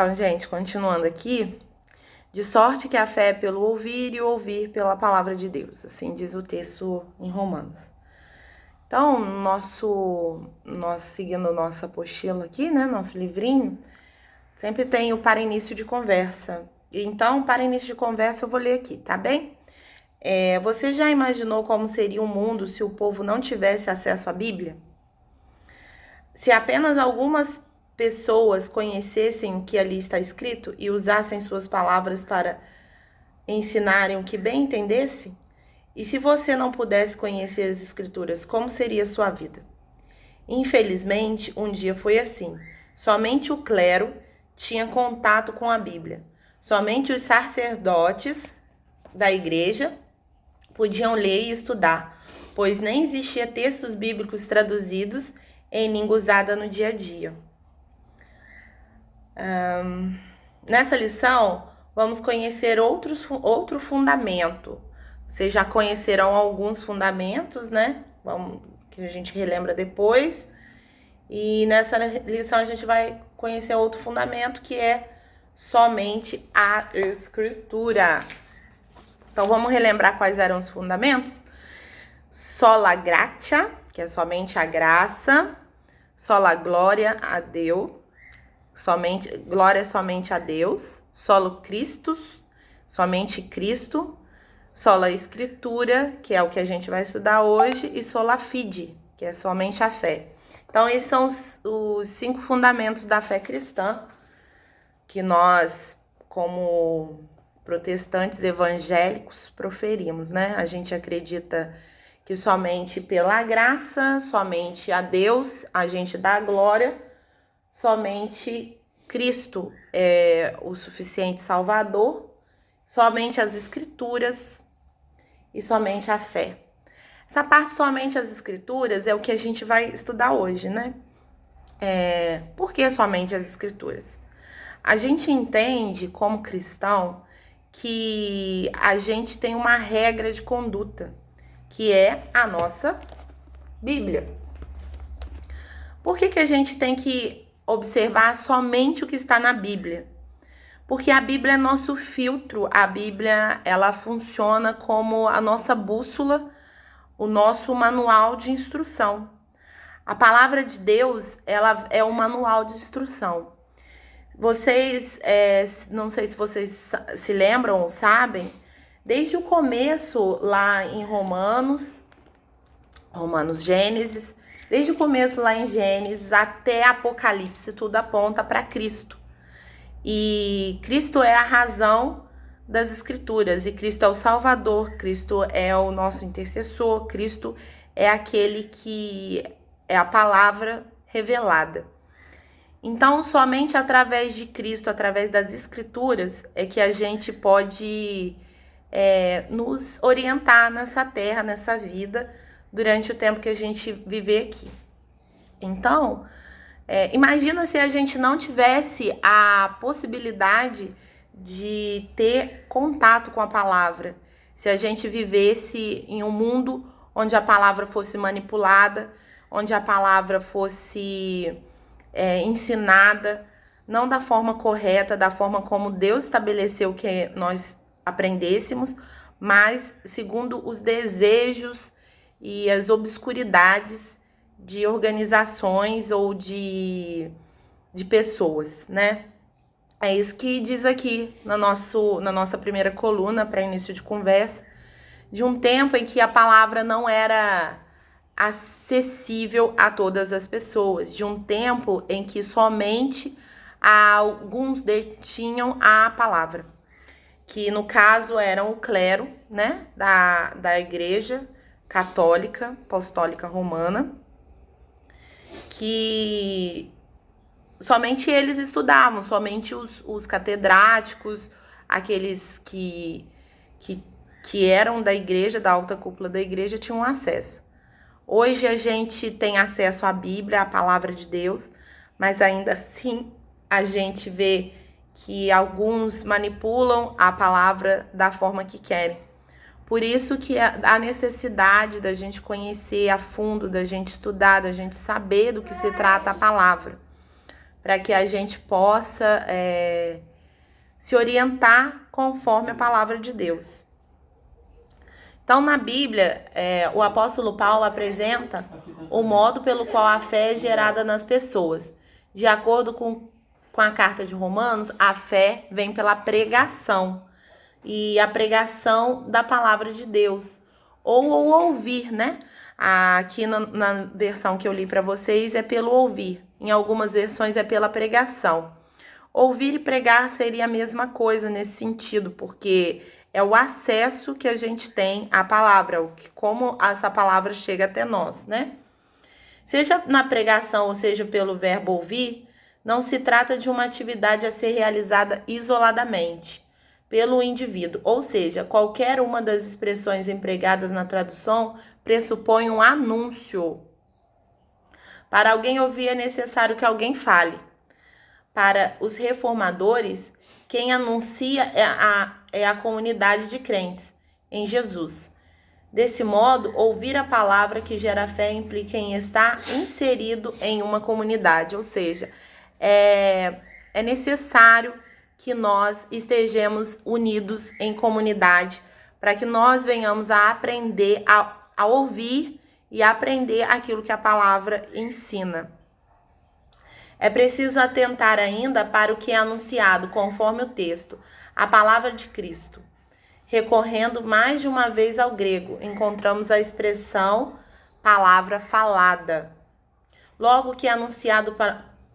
Então, gente, continuando aqui, de sorte que a fé é pelo ouvir e o ouvir pela palavra de Deus, assim diz o texto em Romanos. Então, nós seguindo nossa apostila aqui, né, nosso livrinho, sempre tem o para início de conversa. Então, para início de conversa eu vou ler aqui, tá bem? Você já imaginou como seria o mundo se o povo não tivesse acesso à Bíblia? Se apenas algumas pessoas conhecessem o que ali está escrito e usassem suas palavras para ensinarem o que bem entendesse? E se você não pudesse conhecer as Escrituras, como seria a sua vida? Infelizmente, um dia foi assim. Somente o clero tinha contato com a Bíblia. Somente os sacerdotes da igreja podiam ler e estudar, pois nem existia textos bíblicos traduzidos em língua usada no dia a dia. Nessa lição, vamos conhecer outro fundamento. Vocês já conhecerão alguns fundamentos, né? Que a gente relembra depois. E nessa lição a gente vai conhecer outro fundamento, que é somente a Escritura. Então vamos relembrar quais eram os fundamentos? Sola gratia, que é somente a graça. Sola glória a Deus, glória somente a Deus. Solo Christus, somente Cristo. Sola Escritura, que é o que a gente vai estudar hoje, e sola fide, que é somente a fé. Então, esses são os 5 fundamentos da fé cristã que nós, como protestantes evangélicos, proferimos, né? A gente acredita que somente pela graça, somente a Deus, a gente dá glória, somente Cristo é o suficiente Salvador, somente as Escrituras e somente a fé. Essa parte somente as Escrituras é o que a gente vai estudar hoje, né? Por que somente as Escrituras? A gente entende, como cristão, que a gente tem uma regra de conduta, que é a nossa Bíblia. Por que a gente tem que observar somente o que está na Bíblia? Porque a Bíblia é nosso filtro, a Bíblia ela funciona como a nossa bússola, o nosso manual de instrução. A palavra de Deus, ela é um manual de instrução. Vocês, não sei se vocês se lembram ou sabem, desde o começo lá em Gênesis, desde o começo lá em Gênesis até Apocalipse, tudo aponta para Cristo. E Cristo é a razão das Escrituras, e Cristo é o Salvador, Cristo é o nosso intercessor, Cristo é aquele que é a palavra revelada. Então, somente através de Cristo, através das Escrituras, é que a gente pode nos orientar nessa terra, nessa vida, durante o tempo que a gente viver aqui. Então, imagina se a gente não tivesse a possibilidade de ter contato com a palavra, se a gente vivesse em um mundo onde a palavra fosse manipulada, onde a palavra fosse ensinada, não da forma correta, da forma como Deus estabeleceu que nós aprendêssemos, mas segundo os desejos e as obscuridades de organizações ou de pessoas, né? É isso que diz aqui na nossa primeira coluna, para início de conversa, de um tempo em que a palavra não era acessível a todas as pessoas, de um tempo em que somente alguns detinham a palavra, que no caso eram o clero, né, da igreja católica, apostólica romana, que somente eles estudavam, somente os catedráticos, aqueles que eram da igreja, da alta cúpula da igreja, tinham acesso. Hoje a gente tem acesso à Bíblia, à palavra de Deus, mas ainda assim a gente vê que alguns manipulam a palavra da forma que querem. Por isso que a necessidade da gente conhecer a fundo, da gente estudar, da gente saber do que se trata a palavra, para que a gente possa se orientar conforme a palavra de Deus. Então, na Bíblia, o apóstolo Paulo apresenta o modo pelo qual a fé é gerada nas pessoas. De acordo com a carta de Romanos, a fé vem pela pregação. E a pregação da palavra de Deus. Ou ouvir, né? Aqui na versão que eu li para vocês é pelo ouvir. Em algumas versões é pela pregação. Ouvir e pregar seria a mesma coisa nesse sentido, porque é o acesso que a gente tem à palavra, como essa palavra chega até nós, né? Seja na pregação ou seja pelo verbo ouvir, não se trata de uma atividade a ser realizada isoladamente pelo indivíduo, ou seja, qualquer uma das expressões empregadas na tradução pressupõe um anúncio. Para alguém ouvir é necessário que alguém fale. Para os reformadores, quem anuncia é a comunidade de crentes em Jesus. Desse modo, ouvir a palavra que gera fé implica em estar inserido em uma comunidade, ou seja, é necessário que nós estejamos unidos em comunidade para que nós venhamos a aprender, a ouvir e aprender aquilo que a palavra ensina. É preciso atentar ainda para o que é anunciado, conforme o texto, a palavra de Cristo. Recorrendo mais de uma vez ao grego, encontramos a expressão palavra falada. Logo, o que é anunciado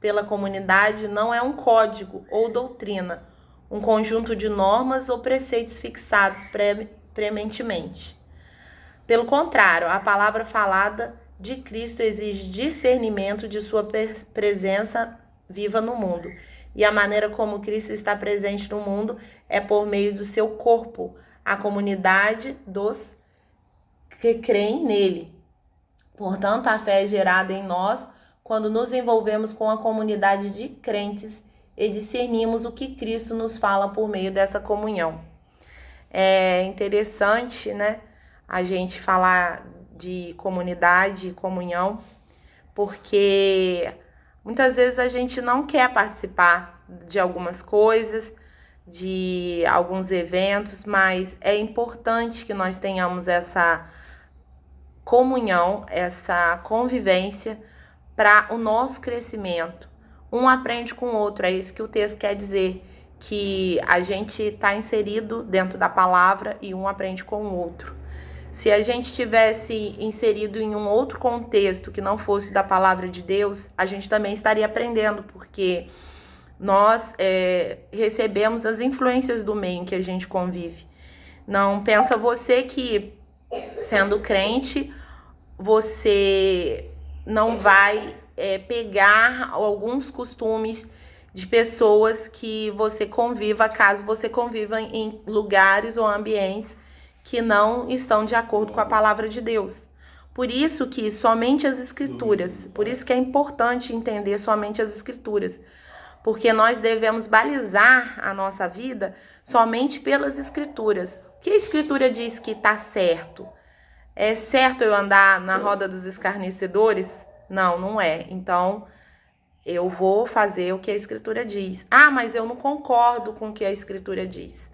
pela comunidade não é um código ou doutrina, um conjunto de normas ou preceitos fixados prementemente. Pelo contrário, a palavra falada de Cristo exige discernimento de sua presença viva no mundo. E a maneira como Cristo está presente no mundo é por meio do seu corpo, a comunidade dos que creem nele. Portanto, a fé é gerada em nós quando nos envolvemos com a comunidade de crentes e discernimos o que Cristo nos fala por meio dessa comunhão. É interessante, né, a gente falar de comunidade e comunhão, porque muitas vezes a gente não quer participar de algumas coisas, de alguns eventos, mas é importante que nós tenhamos essa comunhão, essa convivência para o nosso crescimento. Um aprende com o outro, é isso que o texto quer dizer, que a gente está inserido dentro da palavra e um aprende com o outro. Se a gente tivesse inserido em um outro contexto que não fosse da palavra de Deus, a gente também estaria aprendendo, porque nós recebemos as influências do meio em que a gente convive. Não pensa você que, sendo crente, você não vai pegar alguns costumes de pessoas que você conviva, caso você conviva em lugares ou ambientes que não estão de acordo com a palavra de Deus. Por isso que somente as escrituras, por isso que é importante entender somente as escrituras, porque nós devemos balizar a nossa vida somente pelas escrituras. O que a escritura diz que está certo? É certo eu andar na roda dos escarnecedores? Não, não é. Então, eu vou fazer o que a escritura diz. Ah, mas eu não concordo com o que a escritura diz.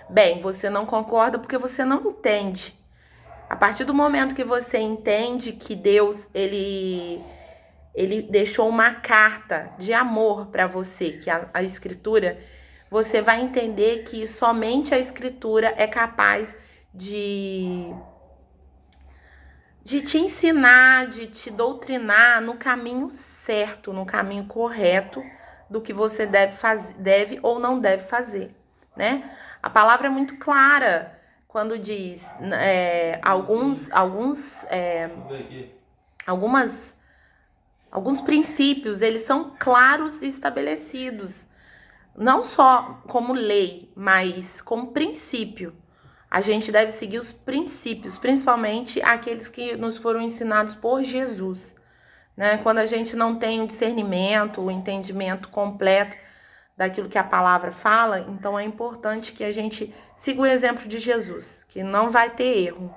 Bem, você não concorda porque você não entende. A partir do momento que você entende que Deus, ele deixou uma carta de amor para você, que é a escritura, você vai entender que somente a escritura é capaz de te ensinar, de te doutrinar no caminho certo, no caminho correto do que você deve ou não deve fazer, né? A palavra é muito clara quando diz alguns princípios, eles são claros e estabelecidos, não só como lei, mas como princípio. A gente deve seguir os princípios, principalmente aqueles que nos foram ensinados por Jesus, né? Quando a gente não tem o discernimento, o entendimento completo daquilo que a palavra fala, então é importante que a gente siga o exemplo de Jesus, que não vai ter erro.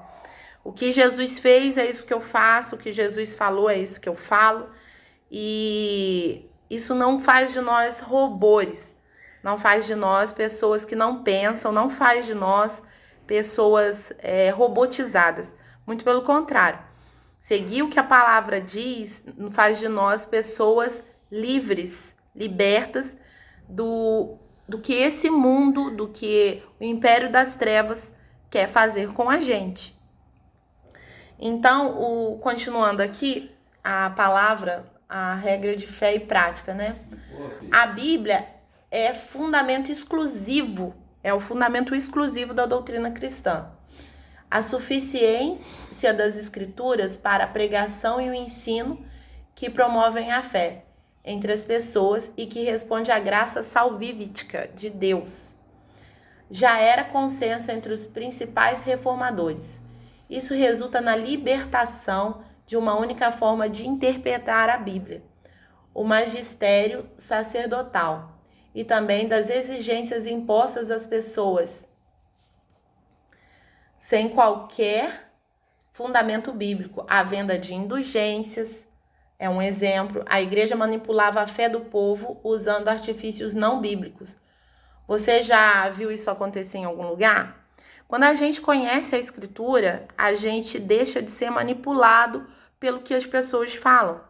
O que Jesus fez é isso que eu faço, o que Jesus falou é isso que eu falo, e isso não faz de nós robôs, não faz de nós pessoas que não pensam, não faz de nós pessoas robotizadas. Muito pelo contrário. Seguir o que a palavra diz faz de nós pessoas livres, libertas do que esse mundo, do que o império das trevas quer fazer com a gente. Então, continuando aqui, a palavra, a regra de fé e prática, né? A Bíblia é fundamento exclusivo, é o fundamento exclusivo da doutrina cristã. A suficiência das Escrituras para a pregação e o ensino que promovem a fé entre as pessoas e que responde à graça salvífica de Deus. Já era consenso entre os principais reformadores. Isso resulta na libertação de uma única forma de interpretar a Bíblia, o magistério sacerdotal, e também das exigências impostas às pessoas, sem qualquer fundamento bíblico. A venda de indulgências é um exemplo. A igreja manipulava a fé do povo usando artifícios não bíblicos. Você já viu isso acontecer em algum lugar? Quando a gente conhece a Escritura, a gente deixa de ser manipulado pelo que as pessoas falam.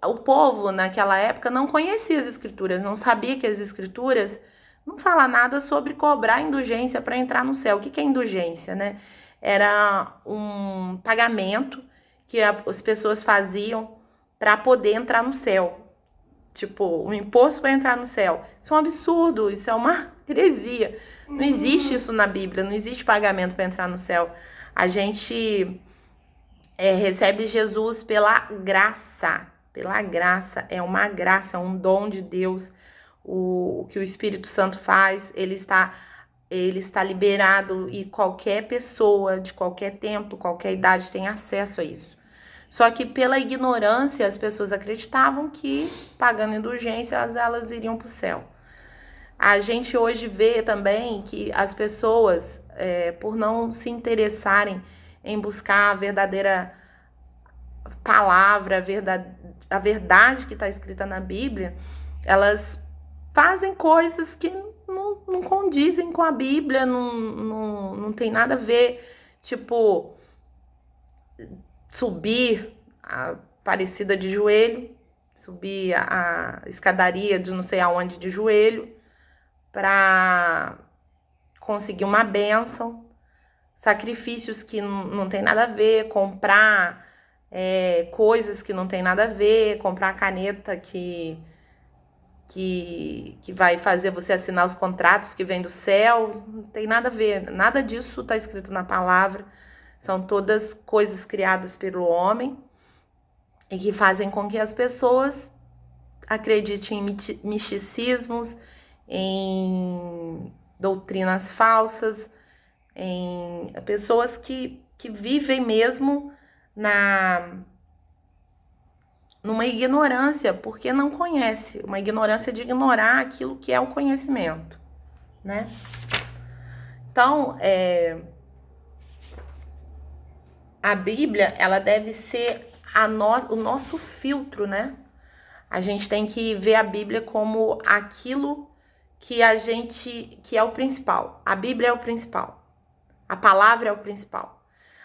O povo, naquela época, não conhecia as Escrituras, não sabia que as Escrituras não falam nada sobre cobrar indulgência para entrar no céu. O que é indulgência, né? Era um pagamento que as pessoas faziam para poder entrar no céu. Tipo, um imposto para entrar no céu. Isso é um absurdo, isso é uma heresia. Não existe isso na Bíblia, não existe pagamento para entrar no céu. A gente recebe Jesus pela graça. Pela graça, é uma graça, é um dom de Deus. O que o Espírito Santo faz, ele está liberado e qualquer pessoa de qualquer tempo, qualquer idade tem acesso a isso. Só que pela ignorância as pessoas acreditavam que pagando indulgências elas iriam para o céu. A gente hoje vê também que as pessoas, por não se interessarem em buscar a verdadeira palavra, a verdade que está escrita na Bíblia, elas fazem coisas que não condizem com a Bíblia, não tem nada a ver, tipo, subir a Aparecida de joelho, subir a escadaria de não sei aonde de joelho, para conseguir uma bênção, sacrifícios que não tem nada a ver, comprar coisas que não tem nada a ver, comprar a caneta que vai fazer você assinar os contratos que vem do céu, não tem nada a ver, nada disso está escrito na palavra, são todas coisas criadas pelo homem e que fazem com que as pessoas acreditem em misticismos, em doutrinas falsas, em pessoas que vivem mesmo numa ignorância, porque não conhece, uma ignorância de ignorar aquilo que é o conhecimento, né? Então, a Bíblia, ela deve ser o nosso filtro, né? A gente tem que ver a Bíblia como aquilo que que é o principal. A Bíblia é o principal. A palavra é o principal.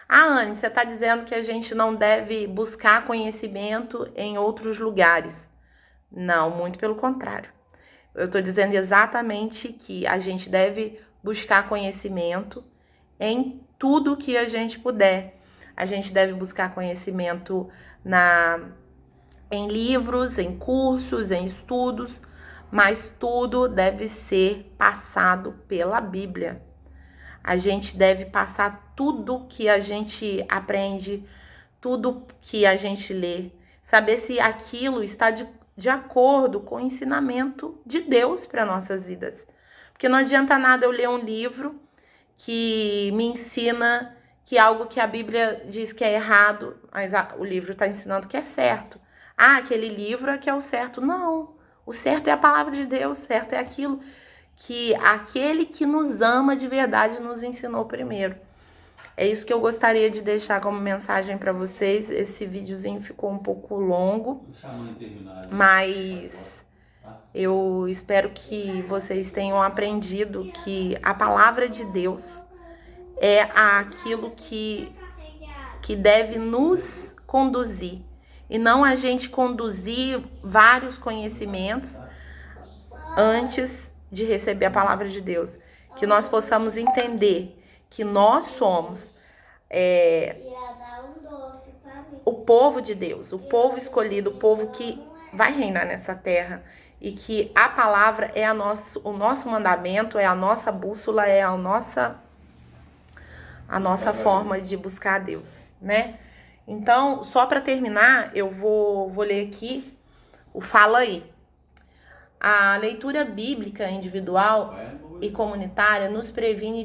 Anne, você está dizendo que a gente não deve buscar conhecimento em outros lugares. Não, muito pelo contrário. Eu estou dizendo exatamente que a gente deve buscar conhecimento em tudo que a gente puder. A gente deve buscar conhecimento em livros, em cursos, em estudos, mas tudo deve ser passado pela Bíblia. A gente deve passar tudo que a gente aprende, tudo que a gente lê, saber se aquilo está de acordo com o ensinamento de Deus para nossas vidas. Porque não adianta nada eu ler um livro que me ensina que algo que a Bíblia diz que é errado, mas o livro está ensinando que é certo. Aquele livro é que é o certo. Não, o certo é a palavra de Deus, o certo é aquilo que aquele que nos ama de verdade nos ensinou primeiro. É isso que eu gostaria de deixar como mensagem para vocês. Esse videozinho ficou um pouco longo, mas eu espero que vocês tenham aprendido que a palavra de Deus é aquilo que deve nos conduzir. E não a gente conduzir vários conhecimentos antes de receber a palavra de Deus. Que nós possamos entender que nós somos o povo de Deus, o povo escolhido, o povo que vai reinar nessa terra. E que a palavra é o nosso mandamento, é a nossa bússola, é a nossa forma de buscar a Deus, né? Então, só para terminar, eu vou ler aqui o Fala Aí. A leitura bíblica individual e comunitária nos previne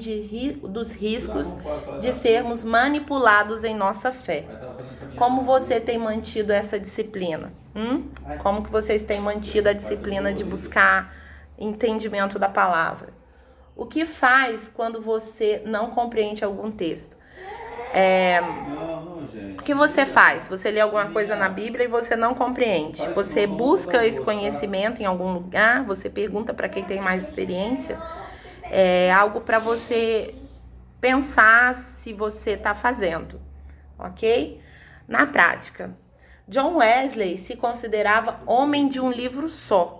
dos riscos de sermos manipulados em nossa fé. Como você tem mantido essa disciplina? Como que vocês têm mantido a disciplina de buscar entendimento da palavra? O que faz quando você não compreende algum texto? O que você faz? Você lê alguma coisa na Bíblia e você não compreende. Você busca esse conhecimento em algum lugar, você pergunta para quem tem mais experiência. É algo para você pensar se você está fazendo, ok? Na prática, John Wesley se considerava homem de um livro só.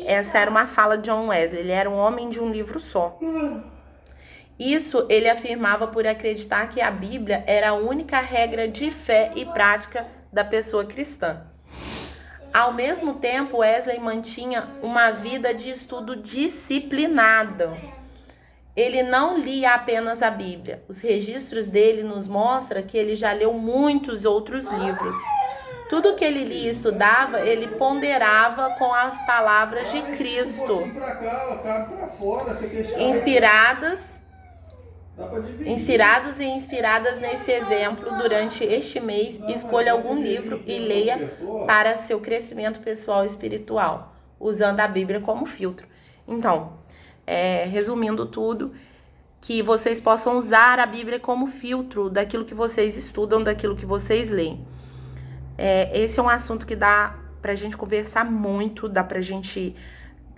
Essa era uma fala de John Wesley, ele era um homem de um livro só. Isso ele afirmava por acreditar que a Bíblia era a única regra de fé e prática da pessoa cristã. Ao mesmo tempo, Wesley mantinha uma vida de estudo disciplinado. Ele não lia apenas a Bíblia. Os registros dele nos mostram que ele já leu muitos outros livros. Tudo que ele lia e estudava, ele ponderava com as palavras de Cristo, inspiradas nesse exemplo. Durante este mês, escolha algum livro e leia para seu crescimento pessoal e espiritual, usando a Bíblia como filtro. Então, resumindo tudo, que vocês possam usar a Bíblia como filtro daquilo que vocês estudam, daquilo que vocês leem. Esse é um assunto que dá pra gente conversar muito, dá pra gente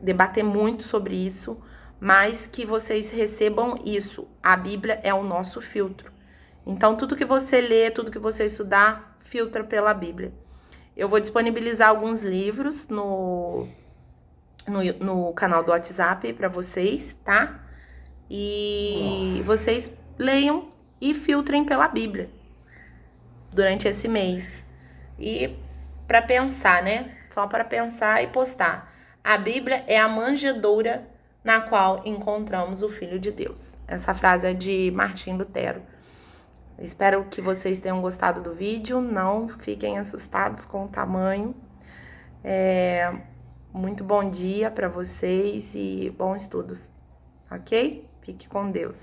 debater muito sobre isso, mas que vocês recebam isso. A Bíblia é o nosso filtro. Então, tudo que você lê, tudo que você estudar, filtra pela Bíblia. Eu vou disponibilizar alguns livros no canal do WhatsApp para vocês, tá? E vocês leiam e filtrem pela Bíblia durante esse mês. E para pensar, né? Só para pensar e postar. A Bíblia é a manjedoura na qual encontramos o Filho de Deus. Essa frase é de Martim Lutero. Espero que vocês tenham gostado do vídeo. Não fiquem assustados com o tamanho. Muito bom dia para vocês e bons estudos, ok? Fique com Deus.